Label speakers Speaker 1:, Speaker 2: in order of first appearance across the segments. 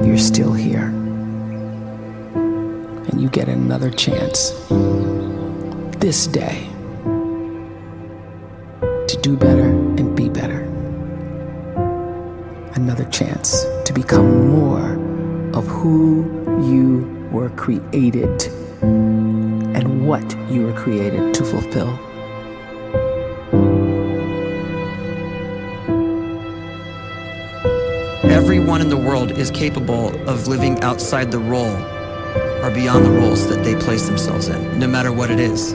Speaker 1: you're still here. And you get another chance this day to do better and be better. Another chance to become more of who you were created and what you were created to fulfill.
Speaker 2: Everyone in the world is capable of living outside the role or beyond the roles that they place themselves in, no matter what it is.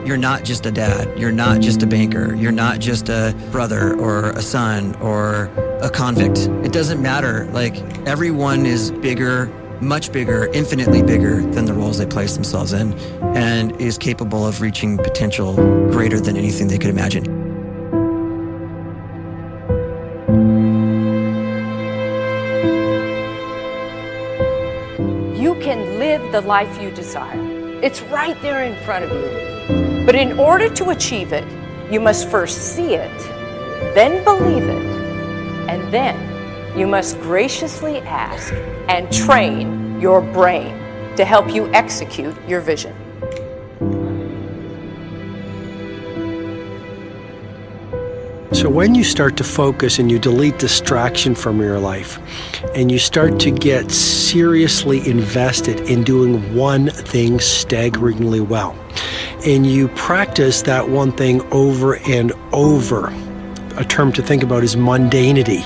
Speaker 2: You're not just a dad, you're not just a banker, you're not just a brother or a son or a convict. It doesn't matter. Like, everyone is bigger, much bigger, infinitely bigger than the roles they place themselves in, and is capable of reaching potential greater than anything they could imagine.
Speaker 3: You can live the life you desire. It's right there in front of you. But in order to achieve it, you must first see it, then believe it, and then you must graciously ask and train your brain to help you execute your vision.
Speaker 4: So when you start to focus and you delete distraction from your life, and you start to get seriously invested in doing one thing staggeringly well, and you practice that one thing over and over, a term to think about is mundanity.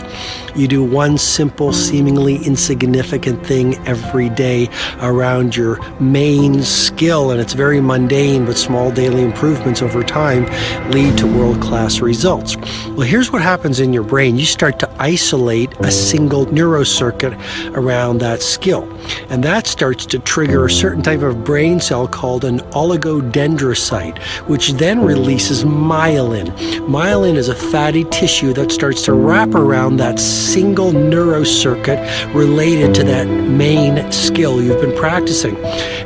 Speaker 4: You do one simple, seemingly insignificant thing every day around your main skill, and it's very mundane, but small daily improvements over time lead to world-class results. Well, here's what happens in your brain. You start to isolate a single neurocircuit around that skill, and that starts to trigger a certain type of brain cell called an oligodendrocyte, which then releases myelin. Myelin is a fatty tissue that starts to wrap around that single neurocircuit related to that main skill you've been practicing.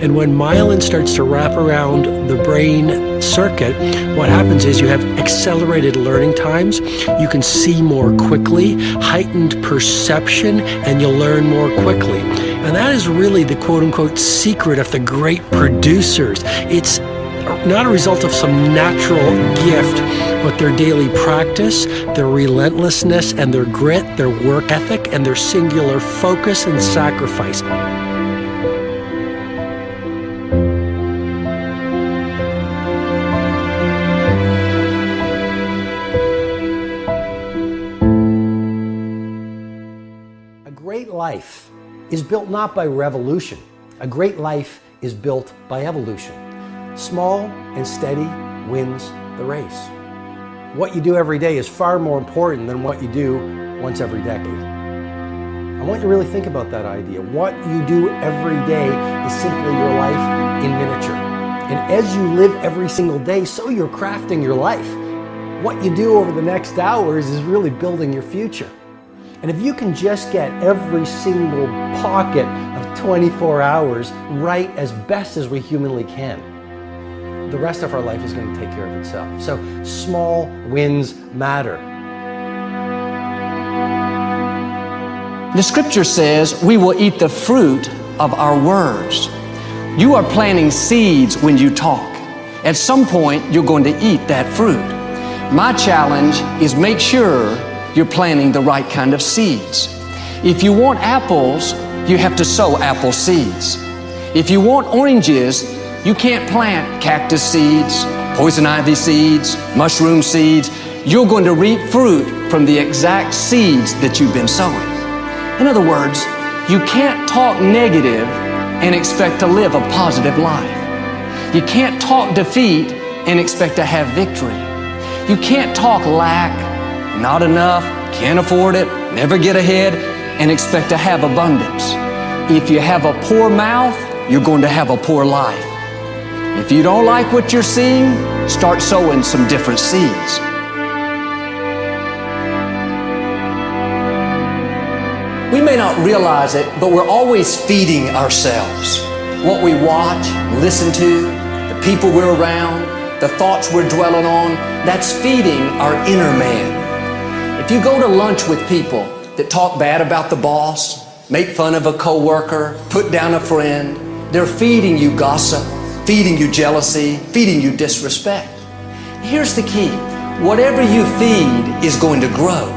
Speaker 4: And when myelin starts to wrap around the brain circuit, what happens is you have accelerated learning times, you can see more quickly, heightened perception, and you'll learn more quickly. And that is really the quote-unquote secret of the great producers. It's not a result of some natural gift, but their daily practice, their relentlessness and their grit, their work ethic, and their singular focus and sacrifice. A great life is built not by revolution. A great life is built by evolution. Small and steady wins the race. What you do every day is far more important than what you do once every decade. I want you to really think about that idea. What you do every day is simply your life in miniature. And as you live every single day, so you're crafting your life. What you do over the next hours is really building your future. And if you can just get every single pocket of 24 hours right as best as we humanly can, the rest of our life is going to take care of itself. So small wins matter.
Speaker 5: The scripture says we will eat the fruit of our words. You are planting seeds when you talk. At some point, you're going to eat that fruit. My challenge is make sure you're planting the right kind of seeds. If you want apples, you have to sow apple seeds. If you want oranges, you can't plant cactus seeds, poison ivy seeds, mushroom seeds. You're going to reap fruit from the exact seeds that you've been sowing. In other words, you can't talk negative and expect to live a positive life. You can't talk defeat and expect to have victory. You can't talk lack, not enough, can't afford it, never get ahead, and expect to have abundance. If you have a poor mouth, you're going to have a poor life. If you don't like what you're seeing, start sowing some different seeds. We may not realize it, but we're always feeding ourselves. What we watch, listen to, the people we're around, the thoughts we're dwelling on, that's feeding our inner man. If you go to lunch with people that talk bad about the boss, make fun of a coworker, put down a friend. They're feeding you gossip, feeding you jealousy, feeding you disrespect. Here's the key. Whatever you feed is going to grow.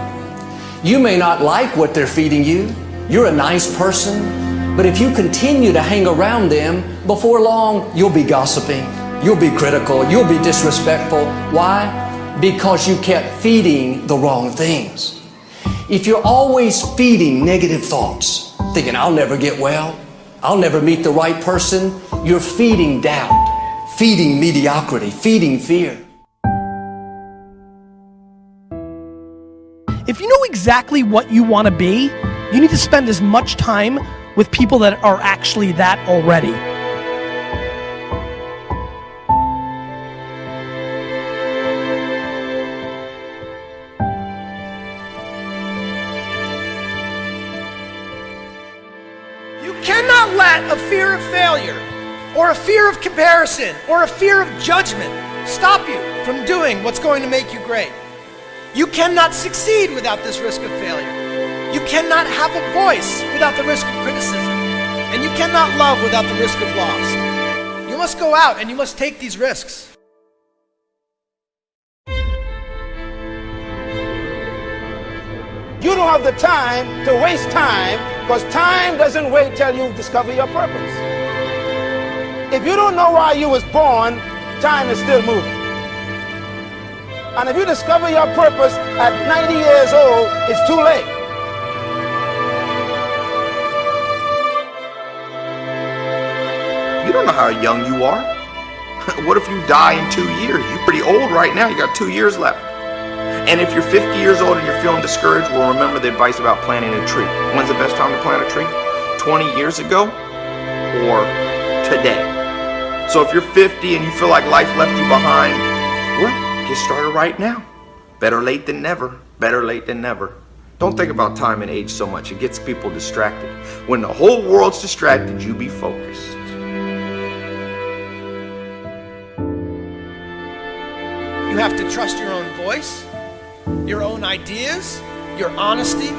Speaker 5: You may not like what they're feeding you. You're a nice person, but if you continue to hang around them, before long, you'll be gossiping, you'll be critical, you'll be disrespectful. Why? Because you kept feeding the wrong things. If you're always feeding negative thoughts, thinking, I'll never get well, I'll never meet the right person, you're feeding doubt, feeding mediocrity, feeding fear.
Speaker 6: If you know exactly what you want to be, you need to spend as much time with people that are actually that already. You cannot let a fear of failure, or a fear of comparison, or a fear of judgment stop you from doing what's going to make you great. You cannot succeed without this risk of failure. You cannot have a voice without the risk of criticism. And you cannot love without the risk of loss. You must go out and you must take these risks.
Speaker 7: You don't have the time to waste time, because time doesn't wait till you discover your purpose. If you don't know why you was born, time is still moving. And if you discover your purpose at 90 years old, it's too late.
Speaker 8: You don't know how young you are. What if you die in 2 years? You're pretty old right now. You got 2 years left. And if you're 50 years old and you're feeling discouraged, well, remember the advice about planting a tree. When's the best time to plant a tree? 20 years ago or today? So if you're 50 and you feel like life left you behind, well, get started right now. Better late than never. Better late than never. Don't think about time and age so much. It gets people distracted. When the whole world's distracted, you be focused.
Speaker 6: You have to trust your own voice, your own ideas, your honesty,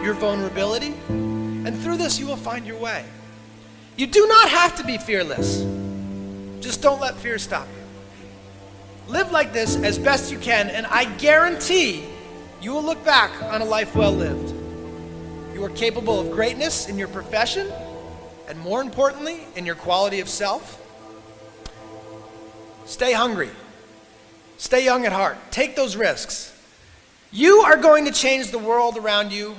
Speaker 6: your vulnerability, and through this you will find your way. You do not have to be fearless. Just don't let fear stop you. Live like this as best you can, and I guarantee you will look back on a life well lived. You are capable of greatness in your profession, and more importantly, in your quality of self. Stay hungry. Stay young at heart. Take those risks. You are going to change the world around you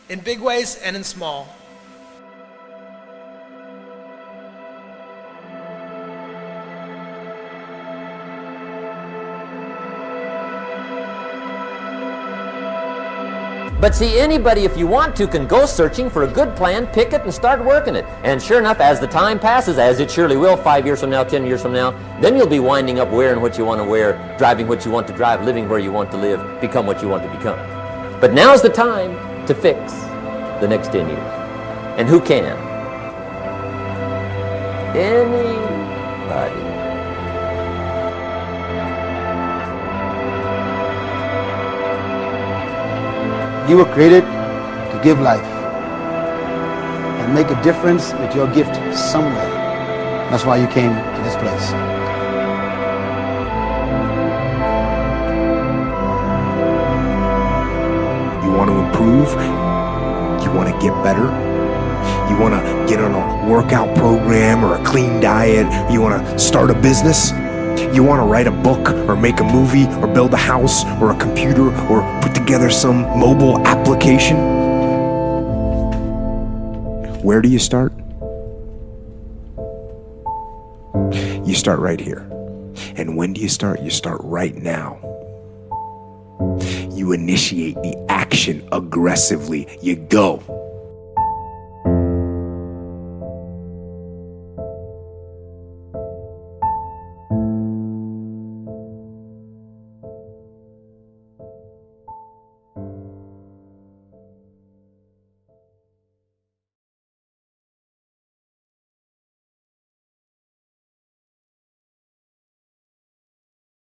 Speaker 6: in big ways and in small.
Speaker 9: But see, anybody, if you want to, can go searching for a good plan, pick it, and start working it. And sure enough, as the time passes, as it surely will 5 years from now, 10 years from now, then you'll be winding up wearing what you want to wear, driving what you want to drive, living where you want to live, become what you want to become. But now's the time to fix the next 10 years. And who can? Anybody.
Speaker 7: You were created to give life and make a difference with your gift somewhere. That's why you came to this place.
Speaker 10: You want to improve? You want to get better? You want to get on a workout program or a clean diet? You want to start a business? You want to write a book or make a movie or build a house or a computer or put together some mobile application? Where do you start? You start right here. And when do you start? You start right now. You initiate the action aggressively. You go.